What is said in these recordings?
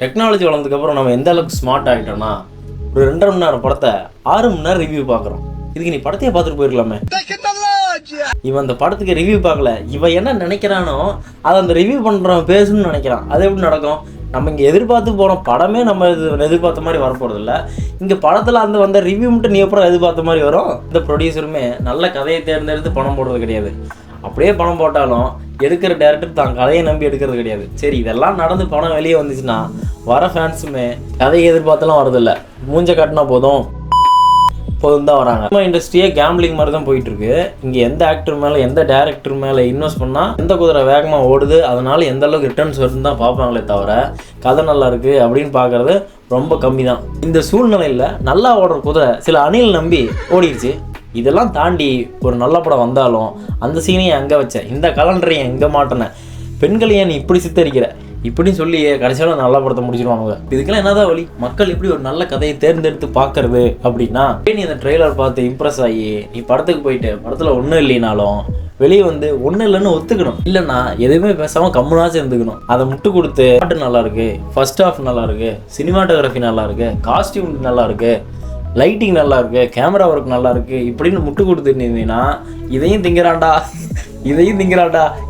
Technology வளர்ந்ததுக்கப்புறம் நம்ம எந்த அளவுக்கு ஸ்மார்ட் ஆகிட்டோம்னா ஒரு 2.5 மணி நேரம் படத்தை 6 மணி நேரம் ரிவ்யூ பார்க்குறோம். இதுக்கு நீ படத்தையே பார்த்துட்டு போயிருக்கலாமே. இவன் அந்த படத்துக்கு ரிவ்யூ பார்க்கல, இவன் என்ன நினைக்கிறானோ அதை அந்த ரிவ்யூ பண்ணுறவன் பேசணும்னு நினைக்கிறான். அது எப்படி நடக்கும்? நம்ம இங்கே எதிர்பார்த்து போகிறோம் படமே நம்ம எதிர்பார்த்த மாதிரி வரப்போகிறது இல்லை. இங்கே படத்தில் அந்த வந்த ரிவ்யூ மட்டும் நீ அப்புறம் எதிர்பார்த்த மாதிரி வரும். இந்த ப்ரொடியூசருமே நல்ல கதையை தேர்ந்தெடுத்து பணம் போடுறது கிடையாது. அப்படியே பணம் போட்டாலும் எடுக்கிற டேரக்டர் தான் கதையை நம்பி எடுக்கிறது கிடையாது. சரி, இதெல்லாம் நடந்து படம் வெளியே வந்துச்சுன்னா வர ஃபேன்ஸுமே கதையை எதிர்பார்த்தெல்லாம் வரதில்லை, மூஞ்ச காட்டினா போதும் தான் வராங்க. சினிமா இண்டஸ்ட்ரியே கேம்பிளிங் மாதிரி தான் போயிட்டுருக்கு. இங்கே எந்த ஆக்டர் மேலே எந்த டேரக்டர் மேலே இன்வெஸ்ட் பண்ணால் எந்த குதிரை வேகமாக ஓடுது, அதனால எந்த அளவுக்கு ரிட்டர்ன்ஸ் வருதுன்னு தான் பார்ப்பாங்களே தவிர கதை நல்லா இருக்குது அப்படின்னு பார்க்குறது ரொம்ப கம்மி தான். இந்த சூழ்நிலையில் நல்லா ஓடுற குதிரை சில அணில் நம்பி ஓடிடுச்சு. இதெல்லாம் தாண்டி ஒரு நல்ல படம் வந்தாலும் அந்த சீனையும் எங்கே வச்சேன், இந்த கலண்டரையும் எங்கே மாட்டினேன், பெண்களையே நீ இப்படி சித்தரிக்கிற இப்படின்னு சொல்லி கடைசியில் நல்ல படத்தை முடிச்சிருவாங்க. இதுக்கெல்லாம் என்னதான் வழி? மக்கள் எப்படி ஒரு நல்ல கதையை தேர்ந்தெடுத்து பார்க்கறது அப்படின்னா, நீ அந்த ட்ரெய்லர் பார்த்து இம்ப்ரெஸ் ஆகி நீ படத்துக்கு போயிட்டு படத்தில் ஒன்றும் இல்லைனாலும் வெளியே வந்து ஒன்றும் இல்லைன்னு ஒத்துக்கணும். இல்லைன்னா எதுவுமே பேசாமல் கம்முனாச்சும் இருந்துக்கணும். அதை முட்டு கொடுத்து பாட்டு நல்லா இருக்கு, ஃபர்ஸ்ட் ஹாஃப் நல்லா இருக்கு, சினிமாட்டோகிராஃபி நல்லா இருக்கு, காஸ்டியூம் நல்லா இருக்கு, லைட்டிங் நல்லா இருக்கு, கேமரா ஒர்க் நல்லா இருக்கு இப்படின்னு முட்டு கொடுத்துருந்தீங்கன்னா இதையும் திங்கிறாண்டா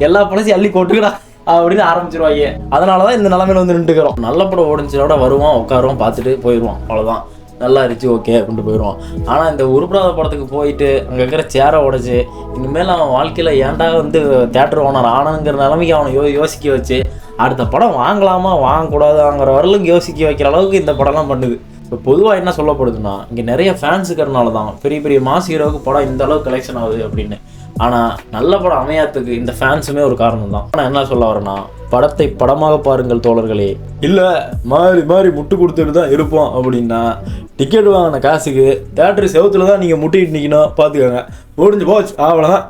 எல்லா படத்தையும் அள்ளி கொட்டுக்கடா அப்படின்னு ஆரம்பிச்சிருவாங்க. அதனாலதான் இந்த நிலைமையில வந்து நின்றுக்கிறோம். நல்ல படம் ஓடிஞ்சோட வருவான், உட்காருவான், பார்த்துட்டு போயிடுவான், அவ்வளோதான், நல்லா இருந்துச்சு ஓகே அப்படின்ட்டு போயிடுவான். ஆனால் இந்த உருப்படாத படத்துக்கு போயிட்டு அங்கே இருக்கிற சேரை உடைச்சு இனிமேல் அவன் வாழ்க்கையில் ஏன்டா வந்து தேட்டர் ஓனர் ஆனங்கிற நிலைமைக்கு அவனை யோசிக்க வச்சு அடுத்த படம் வாங்கலாமா வாங்கக்கூடாதுங்கிற வரலும் யோசிக்க வைக்கிற அளவுக்கு இந்த படம்லாம் பண்ணுது. இப்போ பொதுவாக என்ன சொல்லப்படுதுன்னா, இங்கே நிறைய ஃபேன்ஸ் இருக்கிறனால தான் பெரிய பெரிய மாஸ் ஹீரோவுக்கு படம் இந்த அளவுக்கு கலெக்ஷன் ஆகுது அப்படின்னு. ஆனால் நல்ல படம் அமையாத்துக்கு இந்த ஃபேன்ஸுமே ஒரு காரணம் தான். ஆனால் என்ன சொல்ல வரேன்னா, படத்தை படமாக பாருங்கள் தோழர்களே. இல்லை மாறி முட்டு கொடுத்துட்டு தான் இருப்போம் அப்படின்னா டிக்கெட் வாங்கின காசுக்கு தேட்டர் செவத்துல தான் நீங்கள் முட்டிட்டு நிற்கணும். பார்த்துக்கோங்க, முடிஞ்சு போச்சு, அவ்வளோதான்.